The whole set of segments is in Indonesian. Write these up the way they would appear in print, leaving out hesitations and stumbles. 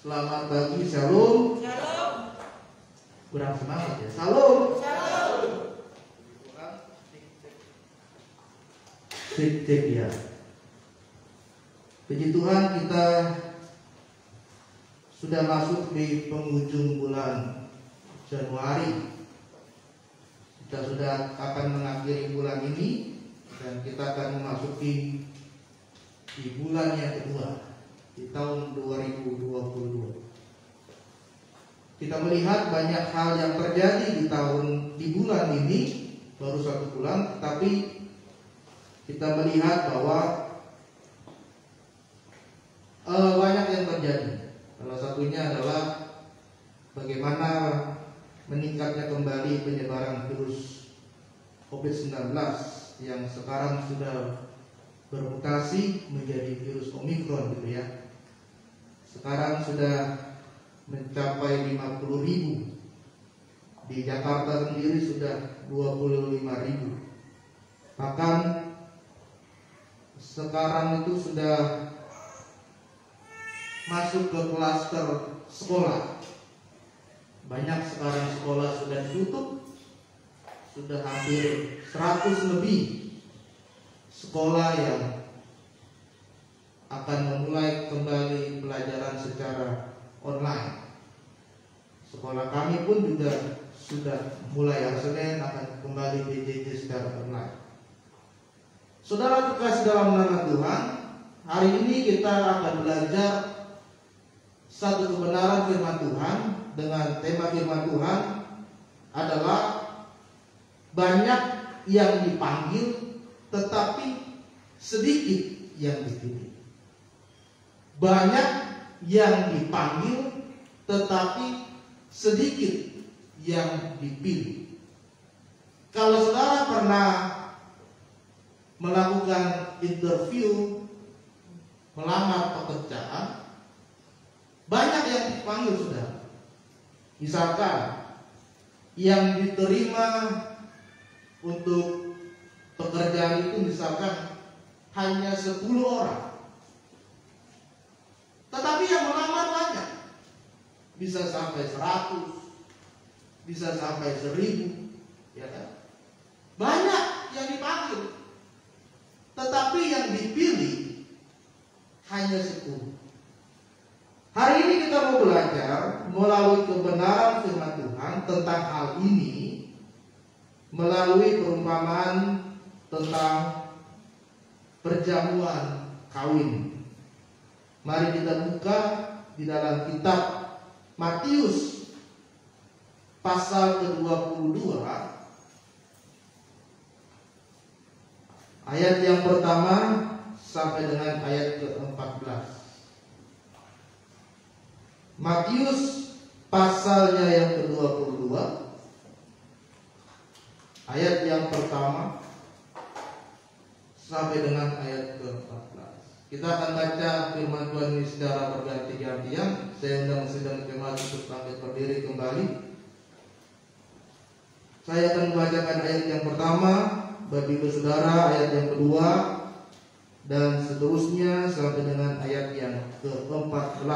Selamat pagi, shalom. Shalom. Kurang semangat ya. Shalom. Shalom. Cek ya. Puji Tuhan, kita sudah masuk di penghujung bulan Januari. Kita sudah akan mengakhiri bulan ini dan kita akan memasuki di bulan yang kedua di tahun 2022. Kita melihat banyak hal yang terjadi di bulan ini, baru 1 bulan, tapi kita melihat bahwa banyak yang terjadi. Salah satunya adalah bagaimana meningkatnya kembali penyebaran virus COVID-19 yang sekarang sudah bermutasi menjadi virus Omikron gitu ya. Sekarang sudah mencapai 50.000. Di Jakarta sendiri sudah 25.000. Bahkan sekarang itu sudah masuk ke klaster sekolah. Banyak sekarang sekolah sudah ditutup. Sudah hampir 100 lebih sekolah yang akan memulai kembali pelajaran secara online. Sekolah kami pun juga sudah mulai hari Senin akan kembali PJJ secara online. Saudara terkasih dalam nama Tuhan, hari ini kita akan belajar satu kebenaran firman Tuhan dengan tema firman Tuhan adalah banyak yang dipanggil tetapi sedikit yang dipilih. Banyak yang dipanggil tetapi sedikit yang dipilih. Kalau saudara pernah melakukan interview, melamar pekerjaan, banyak yang dipanggil saudara. Misalkan yang diterima untuk pekerjaan itu misalkan hanya 10 orang, tetapi yang melamar banyak, bisa sampai 100, bisa sampai 1000, ya kan? Banyak yang dipanggil, tetapi yang dipilih hanya 10. Hari ini kita mau belajar melalui kebenaran firman Tuhan tentang hal ini melalui perumpamaan tentang perjamuan kawin. Mari kita buka di dalam kitab Matius pasal ke-22 ayat yang pertama sampai dengan ayat ke-14. Matius pasalnya yang ke-22 ayat yang pertama sampai dengan ayat ke-14. Kita akan baca firman Tuhan ini secara berganti-gantian. Saya undang sedang kembali untuk bangkit berdiri kembali. Saya akan membacakan ayat yang pertama, bagi saudara ayat yang kedua, dan seterusnya sampai dengan ayat yang ke-14.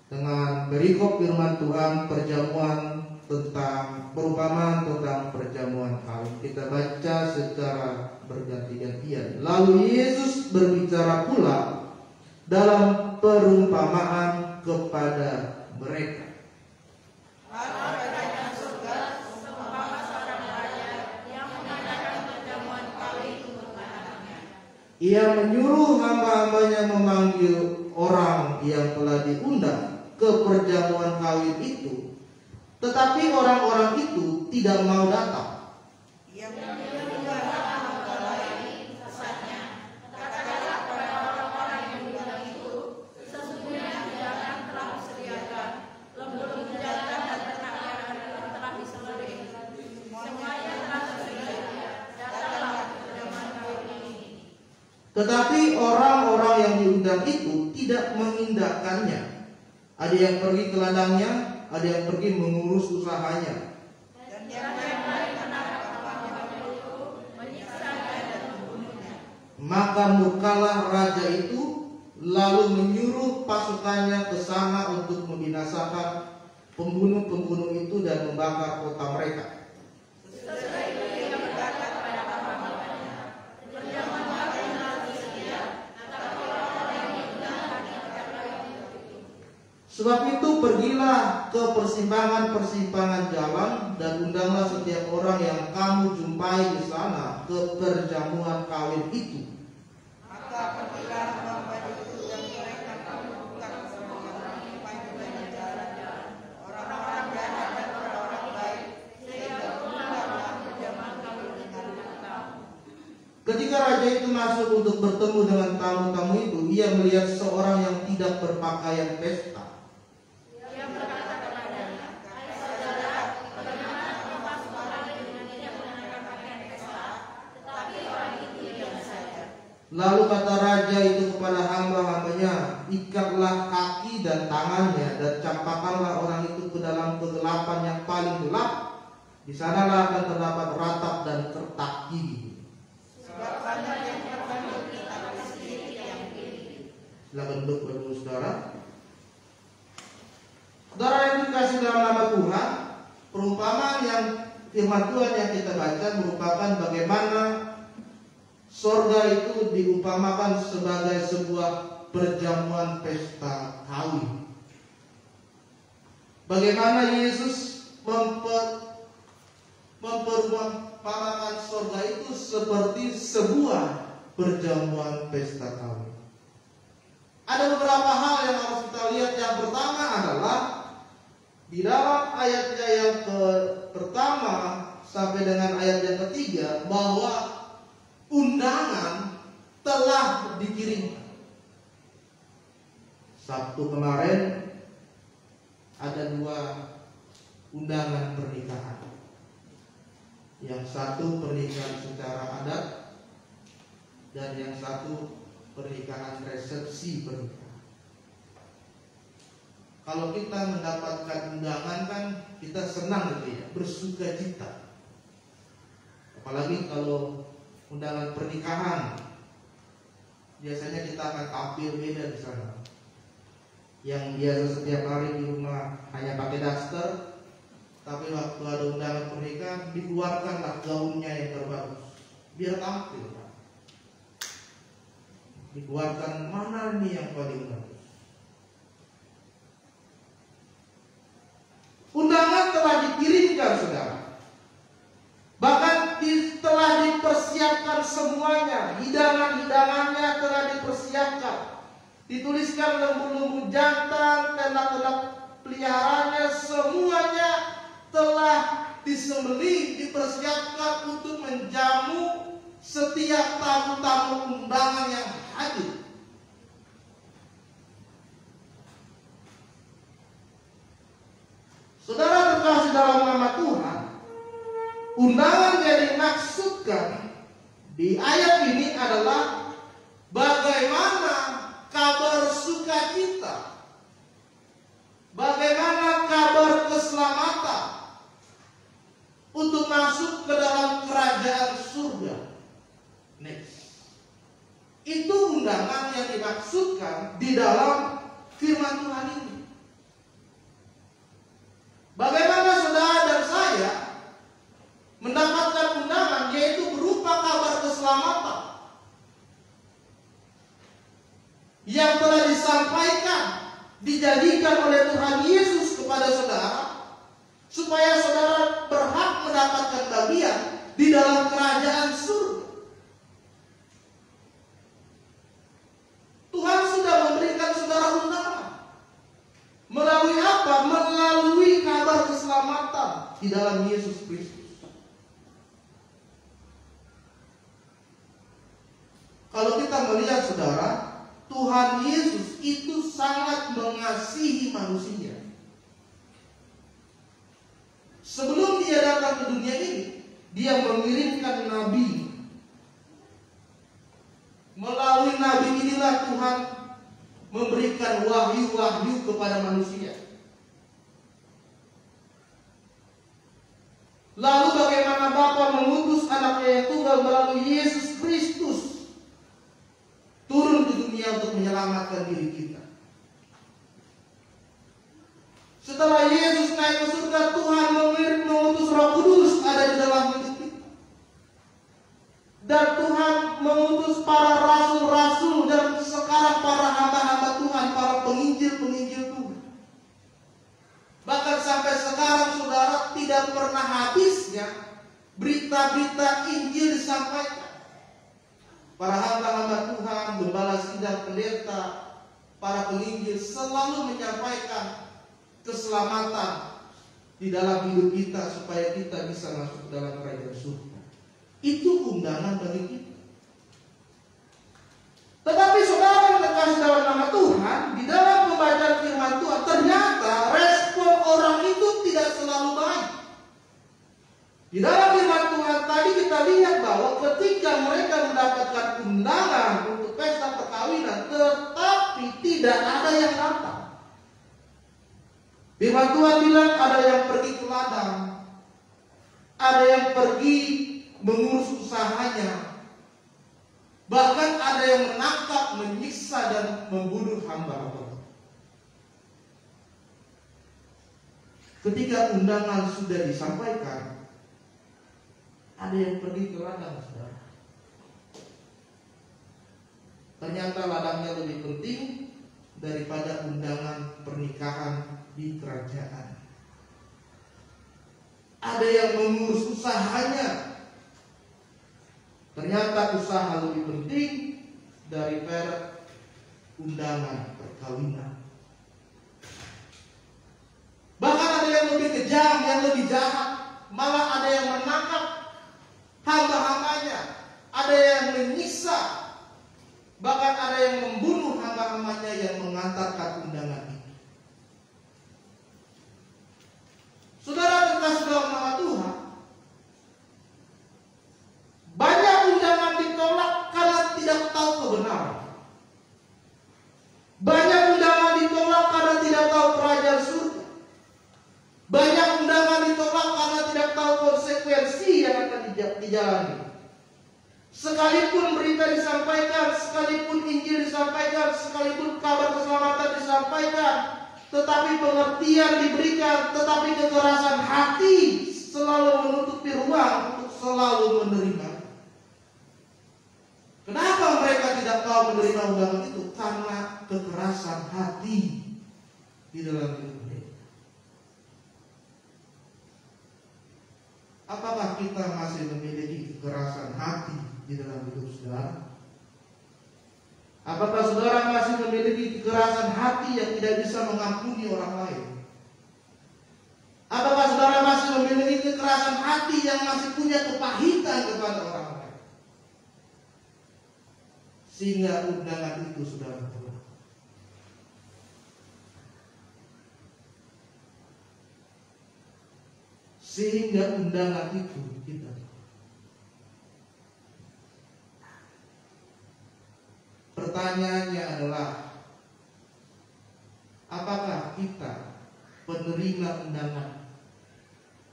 Dengan perikop firman Tuhan perjamuan tentang perumpamaan tentang perjamuan kawin. Kita baca secara berganti-gantian. Lalu Yesus berbicara pula dalam perumpamaan kepada mereka. Kerajaan surga seumpama seorang raja yang mengadakan perjamuan kawin untuk anaknya. Ia menyuruh hamba-hambanya memanggil orang yang telah diundang ke perjamuan kawin itu, tetapi orang-orang itu tidak mau datang. Ia meninggalkan hamba lain pesannya, katakanlah kepada orang-orang yang diundang itu, sesungguhnya hidangan telah disediakan, lembu-lembu jantan dan ternak yang telah disembelih, semuanya telah tersedia, datanglah ke perjamuan kawin ini. Tetapi orang-orang yang diundang itu tidak mengindahkannya. Ada yang pergi ke ladangnya, ada yang pergi mengurus usahanya. Dan yang lain menangkap hamba itu, menyiksanya dan membunuhnya. Maka murkalah raja itu lalu menyuruh pasukannya ke sana untuk membinasakan pembunuh-pembunuh itu dan membakar kota mereka. Setelah itu ia berkata kepada hamba-hambanya, berjalanlah ke negeri Syria, tetapi orang-orang yang diundang tidak lagi itu. Sebab itu pergilah ke persimpangan-persimpangan jalan dan undanglah setiap orang yang kamu jumpai di sana ke perjamuan kawin itu. Maka pergilah hamba itu dan mereka menemukan semua orang yang panjang di jalan-jalan, orang-orang jahat dan orang-orang baik, sehingga undanglah perjamuan kawin dengan tamu. Ketika raja itu masuk untuk bertemu dengan tamu-tamu itu, ia melihat seorang yang tidak berpakaian pesta. Ia berkata kepadanya, "Hai saudara, bagaimana kamu masuk orang dengan tidak mengenakan pakaian pesta?" Tetapi orang itu diam saja. Lalu kata raja itu kepada hamba-hambanya, ikatlah kaki dan tangannya dan campakkanlah orang itu ke dalam kegelapan yang paling gelap. Di sanalah akan terdapat ratap dan kertak gigi. Sebab banyak yang terkandung tetapi sedikit yang pilih. Silakan duduk Bapak Saudara. Saudara yang dikasih dalam nama Tuhan, perumpamaan yang firman Tuhan yang kita baca merupakan bagaimana sorga itu diumpamakan sebagai sebuah perjamuan pesta kawin. Bagaimana Yesus memperumpamakan sorga itu seperti sebuah perjamuan pesta kawin. Ada beberapa hal yang harus kita lihat. Yang pertama adalah di dalam ayatnya yang pertama sampai dengan ayat yang ketiga bahwa undangan telah dikirimkan. Sabtu kemarin ada 2 undangan pernikahan. Yang satu pernikahan secara adat dan yang satu pernikahan resepsi pernikahan. Kalau kita mendapatkan undangan kan kita senang gitu ya, bersuka cita. Apalagi kalau undangan pernikahan, biasanya kita akan tampil beda di sana. Yang biasa setiap hari di rumah hanya pakai daster, tapi waktu ada undangan pernikahan dikeluarkanlah gaunnya yang terbagus, biar tampil. Dikeluarkan mana nih yang paling bagus. Undangan telah dikirimkan saudara. Bahkan telah dipersiapkan semuanya. Hidangan-hidangannya telah dipersiapkan. Dituliskan lembu-lembu jantan, ternak-ternak peliharaannya, semuanya telah disembelih, dipersiapkan untuk menjamu setiap tamu-tamu undangan yang hadir. Saudara terkasih dalam nama Tuhan, undangan yang dimaksudkan di ayat ini adalah bagaimana kabar sukacita, bagaimana kabar keselamatan untuk masuk ke dalam kerajaan surga. Next. Itu undangan yang dimaksudkan di dalam firman Tuhan ini. Bagaimana saudara dan saya mendapatkan undangan, yaitu berupa kabar keselamatan yang telah disampaikan, dijadikan oleh Tuhan Yesus kepada saudara, supaya saudara berhak mendapatkan bagian di dalam kerajaan surga. Tuhan sudah memberikan saudara undangan. Melalui apa? Melalui kabar keselamatan di dalam Yesus Kristus. Kalau kita melihat saudara, Tuhan Yesus itu sangat mengasihi manusia. Sebelum dia datang ke dunia ini, dia mengirimkan nabi. Melalui nabi inilah Tuhan memberikan wahyu-wahyu kepada manusia. Lalu bagaimana Bapa mengutus anaknya yang tunggal melalui Yesus Kristus turun di dunia hanya untuk menyelamatkan diri kita. Setelah Yesus naik ke surga, Tuhan mengutus Roh Kudus ada di dalam hidup kita. Dan Tuhan mengutus para rasul-rasul dan sekarang para hamba-hamba Tuhan, para penginjil-penginjil Tuhan. Bahkan sampai sekarang saudara tidak pernah habisnya berita-berita Injil disampaikan. Para hamba-hamba Tuhan, gembala sidang, pendeta, para penginjil selalu menyampaikan keselamatan di dalam hidup kita supaya kita bisa masuk ke dalam kerajaan surga. Itu undangan bagi kita. Tetapi saudara yang terkasih dalam nama Tuhan, di dalam pembacaan firman Tuhan, ternyata respon orang itu tidak selalu baik. Di dalam firman Tuhan tadi kita lihat bahwa ketika mereka mendapatkan undangan untuk pesta perkawinan, tetapi tidak ada yang datang. Firman Tuhan bilang ada yang pergi ke ladang, ada yang pergi mengurus usahanya, bahkan ada yang menangkap, menyiksa dan membunuh hamba-hamba. Ketika undangan sudah disampaikan, ada yang pergi ke ladang, saudara. Ternyata ladangnya lebih penting daripada undangan pernikahan di kerajaan. Ada yang mengurus usahanya. Ternyata usaha lebih penting daripada undangan perkawinan. Bahkan ada yang lebih kejam, yang lebih jahat. Malah ada yang menangkap hamba-hambanya. Ada yang menyiksa. Bahkan ada yang membunuh hamba-hambanya yang mengantarkan undangan itu. Saudara terkasih dalam nama Tuhan, banyak undangan ditolak karena tidak tahu kebenaran. Banyak undangan ditolak karena tidak tahu kerajaan surga. Banyak undangan ditolak karena tidak tahu konsekuensi yang akan dijalani. Sekalipun berita disampaikan, sekalipun Injil disampaikan, sekalipun kabar keselamatan disampaikan, tetapi pengertian diberikan, tetapi kekerasan hati selalu menutupi ruang untuk selalu menerima. Kenapa mereka tidak mau menerima undangan itu? Karena kekerasan hati di dalam hidup mereka. Apakah kita masih memiliki kekerasan hati di dalam hidup saudara? Apakah saudara masih memiliki kekerasan hati yang tidak bisa mengampuni orang lain? Apakah saudara masih memiliki kekerasan hati yang masih punya kepahitan kepada orang lain? Sehingga undangan itu sudah bertolak. Sehingga undangan itu kita pertanyaannya adalah, apakah kita penerima undangan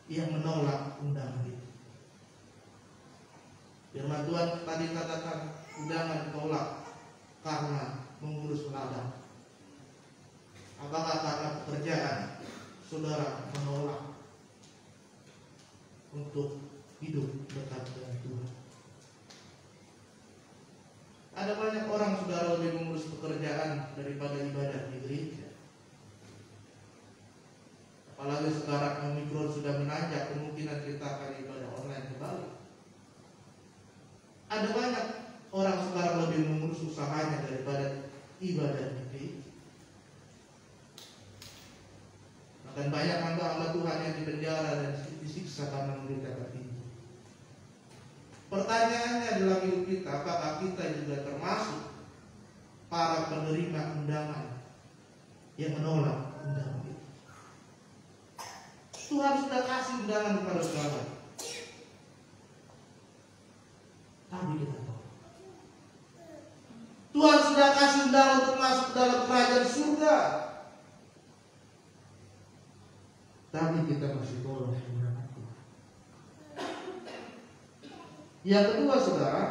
yang menolak undangan itu? Firman Tuhan tadi katakan undangan ditolak karena mengurus ladang. Apakah karena pekerjaan saudara menolak untuk hidup dekat dengan Tuhan? Ada banyak orang saudara lebih mengurus pekerjaan daripada ibadah di gereja. Apalagi sekarang Omikron sudah menanjak, kemungkinan kita akan ibadah online kembali. Ada banyak orang sekarang lebih mengurus usahanya daripada ibadah di gereja. Bahkan banyak hamba-hamba Tuhan yang dipenjara dan disiksa karena memberitakan Injil. Pertanyaannya dalam hidup kita, apakah kita juga termasuk para penerima undangan yang menolak undangan itu? Tuhan sudah kasih undangan kepada saudara, tapi kita tahu. Tuhan sudah kasih undangan untuk masuk dalam kerajaan surga, tapi kita masih tolak undangan itu. Yang kedua saudara,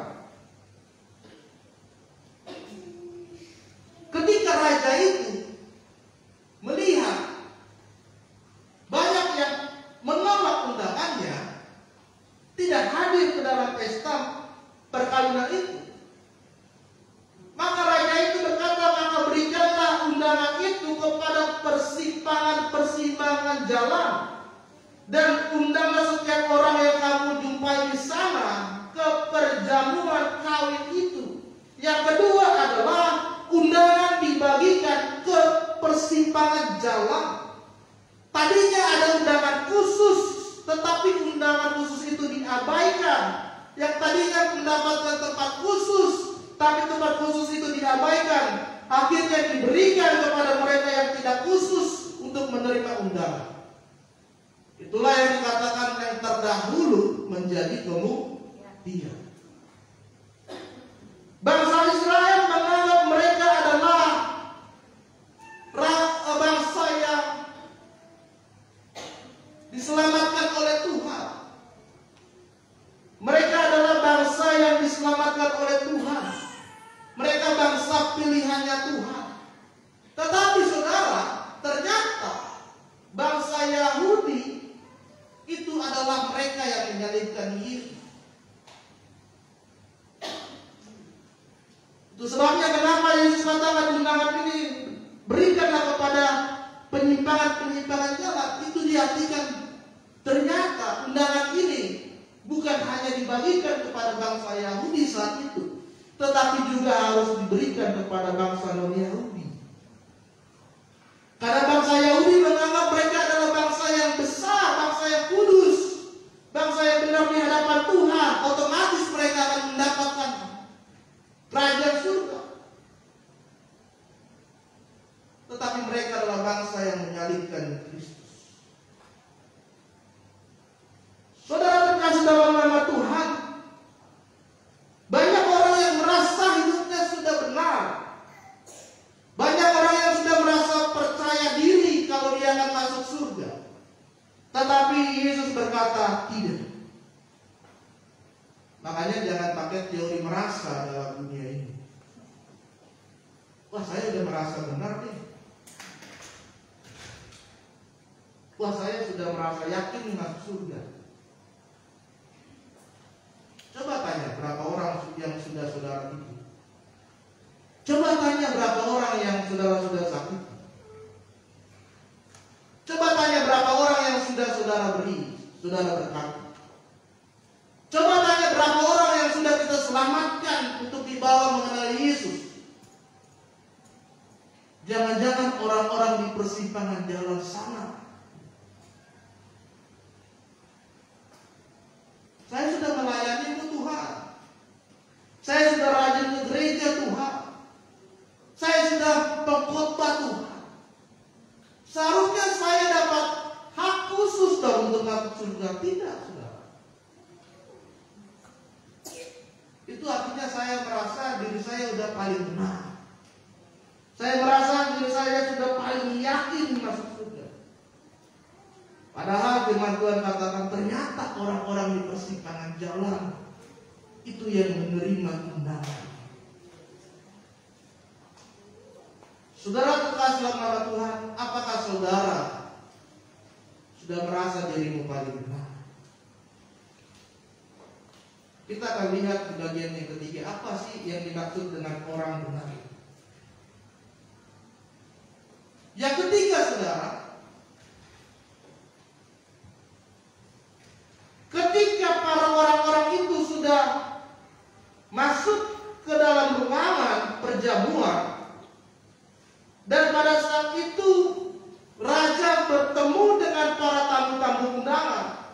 persimpangan-persimpangan jalan. Dan undanglah setiap orang yang kamu jumpai di sana ke perjamuan kawin itu. Yang kedua adalah undangan dibagikan ke persimpangan jalan. Tadinya ada undangan khusus, tetapi undangan khusus itu diabaikan. Yang tadinya mendapatkan tempat khusus, tapi tempat khusus itu diabaikan. Akhirnya diberikan kepada mereka yang tidak khusus untuk menerima undangan. Itulah yang dikatakan yang terdahulu menjadi kemudian. Bangsa Israel menganggap mereka adalah bangsa yang diselamatkan oleh Tuhan. Mereka adalah bangsa yang diselamatkan oleh Tuhan. Mereka bangsa pilihannya Tuhan. Tetapi saudara, ternyata bangsa Yahudi itu adalah mereka yang menyalibkan Yesus. Itu sebabnya kenapa Yesus katakan undangan ini berikanlah kepada penyimpangan-penyimpangan jalan. Itu diartikan ternyata undangan ini bukan hanya dibagikan kepada bangsa Yahudi saat itu, tetapi juga harus diberikan kepada bangsa non-Yahudi. Karena bangsa Yahudi menganggap mereka adalah bangsa yang besar, bangsa yang kudus, bangsa yang benar di hadapan Tuhan. Otomatis mereka akan mendapatkan kerajaan surga. Tetapi mereka adalah bangsa yang menyalibkan Kristus. Saudara terkasih dalam nama Tuhan, banyak orang yang merasa hidupnya sudah benar. Banyak orang yang sudah merasa percaya diri kalau dia akan masuk surga. Tetapi Yesus berkata tidak. Makanya jangan pakai teori merasa dalam dunia ini. Wah, saya sudah merasa benar nih. Wah, saya sudah merasa yakin masuk surga. Coba tanya berapa orang yang sudah saudara itu. Coba tanya berapa orang yang saudara-saudara sakit. Coba tanya berapa orang yang sudah saudara beri, saudara berkati. Coba tanya berapa orang yang sudah kita selamatkan untuk dibawa mengenal Yesus. Jangan-jangan orang-orang di persimpangan jalan sana. Saya sudah melayani Tuhan. Saya sudah rajin ke gereja Tuhan. Saya sudah pengkhotbah Tuhan. Seharusnya saya dapat hak khusus dong untuk masuk surga. Tidak, saudara. Itu artinya saya merasa diri saya sudah paling benar. Saya merasa diri saya sudah paling yakin masuk surga. Padahal firman Tuhan katakan ternyata orang-orang di persimpangan jalan itu yang menerima undangan. Saudara terkasih dalam nama Tuhan, apakah saudara sudah merasa dirimu paling benar? Kita akan lihat di bagian yang ketiga, apa sih yang dimaksud dengan orang benar? Yang ketiga, saudara, ketika para orang-orang itu sudah masuk ke dalam ruangan perjamuan, dan pada saat itu raja bertemu dengan para tamu-tamu undangan.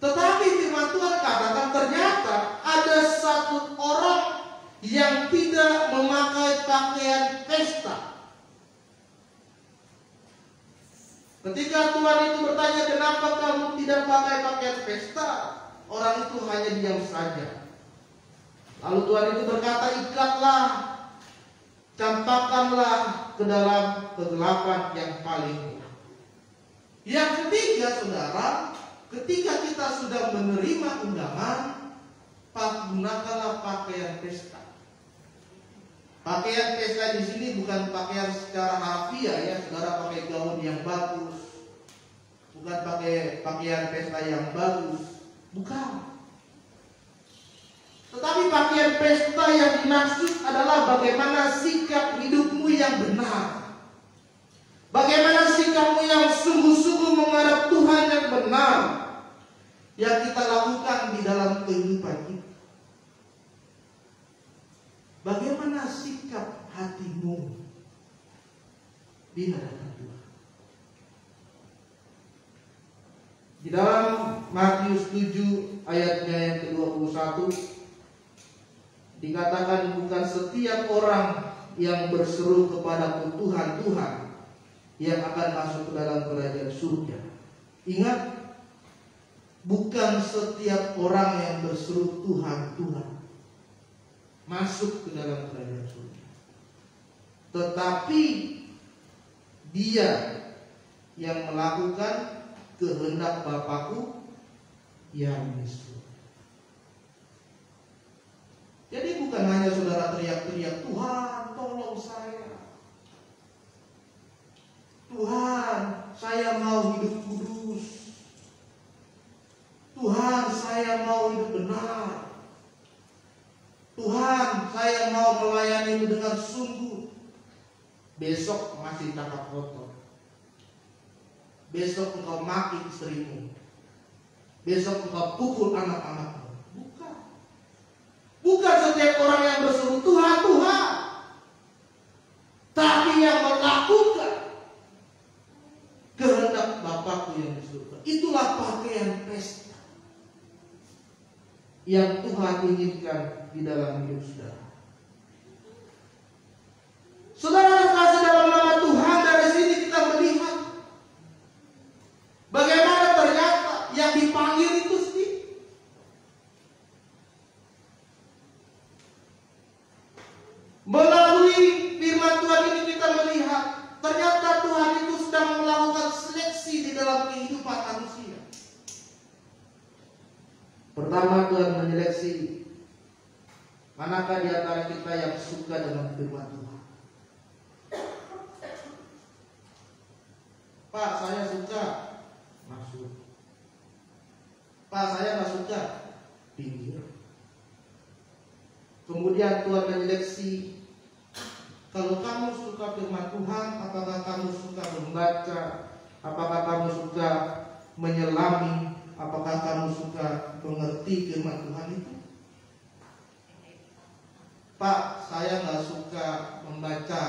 Tetapi firman Tuhan katakan ternyata ada satu orang yang tidak memakai pakaian pesta. Ketika Tuhan itu bertanya, kenapa kamu tidak pakai pakaian pesta? Orang itu hanya diam saja. Lalu Tuhan itu berkata, ikatlah, campakkanlah ke dalam kegelapan yang paling gelap. Yang ketiga, saudara, ketika kita sudah menerima undangan, gunakanlah pakaian pesta. Pakaian pesta di sini bukan pakaian secara harfiah ya, saudara pakai gaun yang bagus, bukan pakai pakaian pesta yang bagus, bukan. Tetapi pakaian pesta yang dimaksud adalah bagaimana sikap hidupmu yang benar, bagaimana di hadapan Tuhan. Di dalam Matius 7 ayatnya yang ke-21 dikatakan, bukan setiap orang yang berseru kepadaku Tuhan, Tuhan, yang akan masuk ke dalam kerajaan surga. Ingat, bukan setiap orang yang berseru Tuhan, Tuhan masuk ke dalam kerajaan surga, tetapi dia yang melakukan kehendak Bapakku yang di surga. Jadi bukan hanya saudara teriak-teriak, Tuhan tolong saya, Tuhan saya mau hidup kudus, Tuhan saya mau hidup benar, Tuhan saya mau melayani dengan sungguh. Besok masih cakap kotor, besok engkau maki istrimu, besok engkau pukul anak-anakmu. Bukan setiap orang yang berseru Tuhan, Tuhan, tapi yang melakukan kehendak Bapakku yang di surga. Itulah pakaian pesta yang Tuhan inginkan di dalam hidup saudara. Saudara terkasih dalam nama Tuhan, dari sini kita melihat bagaimana ternyata yang dipanggil itu sedikit. Melalui firman Tuhan ini kita melihat ternyata Tuhan itu sedang melakukan seleksi di dalam kehidupan manusia. Pertama, Tuhan menyeleksi manakah di antara kita yang suka dengan firman Tuhan. Pak, saya suka, masuk. Pak, saya nggak suka, pinggir. Kemudian Tuhan menyeleksi, kalau kamu suka firman Tuhan, apakah kamu suka membaca, apakah kamu suka menyelami, apakah kamu suka mengerti firman Tuhan itu? Pak, saya nggak suka membaca,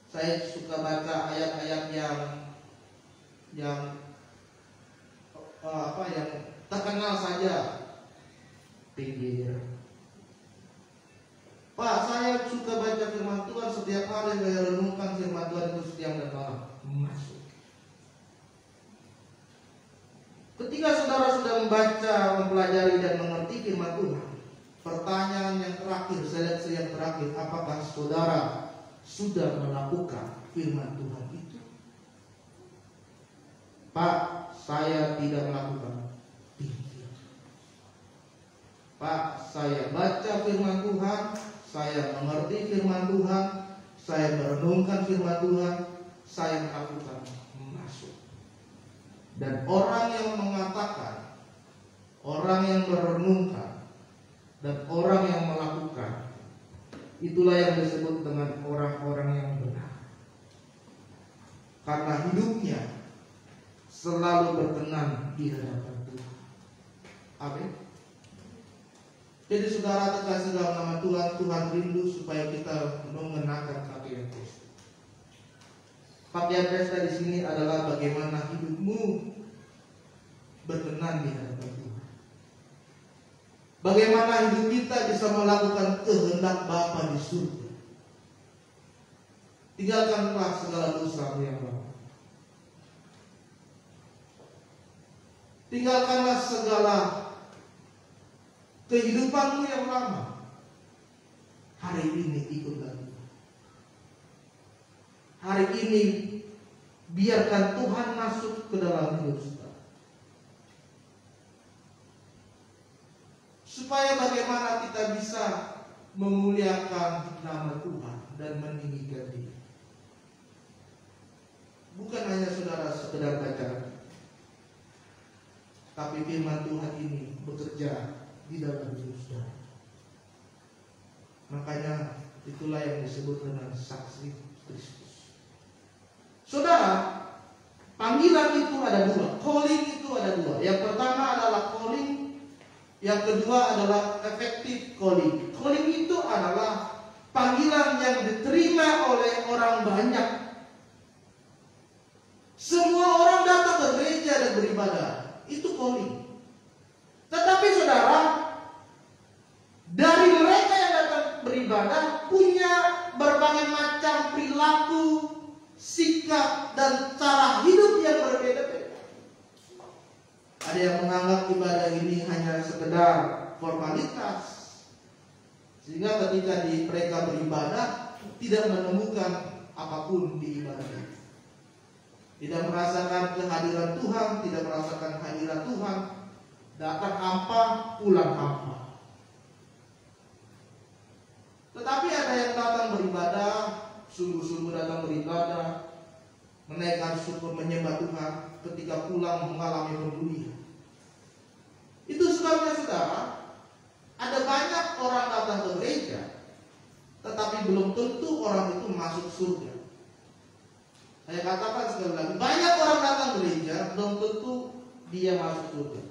saya suka baca ayat-ayat yang terkenal saja, pinggir. Pak, saya suka baca firman Tuhan setiap hari, saya renungkan firman Tuhan itu siang dan malam. Masuk. Ketika saudara sudah membaca, mempelajari dan mengerti firman Tuhan, pertanyaan yang terakhir, seleksi yang terakhir, apakah saudara sudah melakukan firman Tuhan itu? Pak, saya tidak melakukan. Pak, saya baca firman Tuhan, saya mengerti firman Tuhan, saya merenungkan firman Tuhan, saya melakukan, masuk. Dan orang yang mengatakan, orang yang merenungkan, dan orang yang melakukan, itulah yang disebut dengan orang-orang yang benar. Karena hidupnya selalu berkenan di hadapan Tuhan. Amin. Jadi saudara terkasih dalam nama Tuhan, Tuhan rindu supaya kita mengenakan pakaian pesta. Pakaian pesta di sini adalah bagaimana hidupmu berkenan di hadapan Tuhan. Bagaimana hidup kita bisa melakukan kehendak Bapa di surga. Tinggalkanlah segala dosa yang lama. Tinggalkanlah segala kehidupanmu yang lama. Hari ini ikutlah Tuhan. Hari ini biarkan Tuhan masuk ke dalam hidup kita, supaya bagaimana kita bisa memuliakan nama Tuhan dan meninggikan Dia. Bukan hanya saudara sekedar baca, tapi firman Tuhan ini bekerja di dalam hidup saudara. Makanya itulah yang disebut dengan saksi Kristus. Saudara, panggilan itu ada dua, calling itu ada dua. Yang pertama adalah calling, yang kedua adalah effective calling. Calling itu adalah panggilan yang diterima oleh orang banyak, sikap dan cara hidup yang berbeda-beda. Ada yang menganggap ibadah ini hanya sekedar formalitas, sehingga ketika mereka beribadah tidak menemukan apapun di ibadah itu. Tidak merasakan kehadiran Tuhan, tidak merasakan hadirat Tuhan. Datang hampa, pulang hampa. Tetapi ada yang datang beribadah, sungguh-sungguh datang beribadah, menaikkan syukur, menyembah Tuhan, ketika pulang mengalami pendulian. Itu sebabnya saudara, ada banyak orang datang ke gereja, tetapi belum tentu orang itu masuk surga. Saya katakan sekali lagi, banyak orang datang ke gereja, belum tentu dia masuk surga.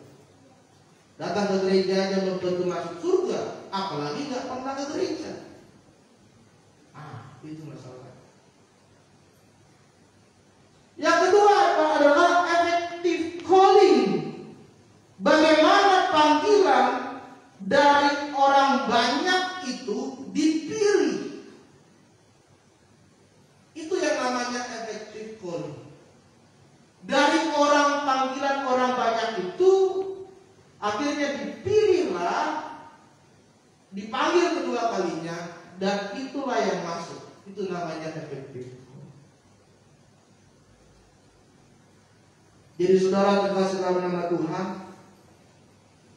Datang ke gereja aja belum tentu masuk surga, apalagi nggak pernah ke gereja. Itu masalah. Yang kedua adalah effective calling. Bagaimana panggilan dari orang banyak itu dipilih. Itu yang namanya effective calling. Dari panggilan orang banyak itu, akhirnya dipilihlah, dipanggil kedua kalinya, dan itulah yang masuk. Itu namanya efektif. Jadi saudara terkasih dalam nama Tuhan,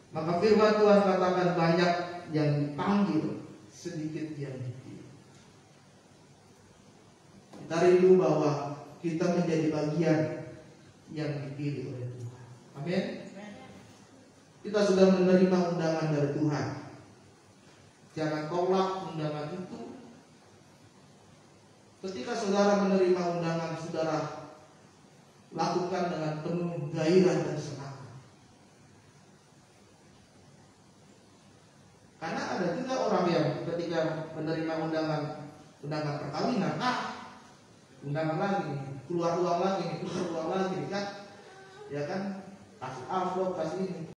maka firman Tuhan katakan banyak yang dipanggil, sedikit yang dipilih. Kita rindu bahwa kita menjadi bagian yang dipilih oleh Tuhan. Amin. Kita sudah menerima undangan dari Tuhan. Jangan tolak undangan itu. Ketika saudara menerima undangan, saudara lakukan dengan penuh gairah dan semangat. Karena ada juga orang yang ketika menerima undangan perkawinan, undangan lagi, keluar uang lagi kan, ya kan, kasih amplop, kasih ini.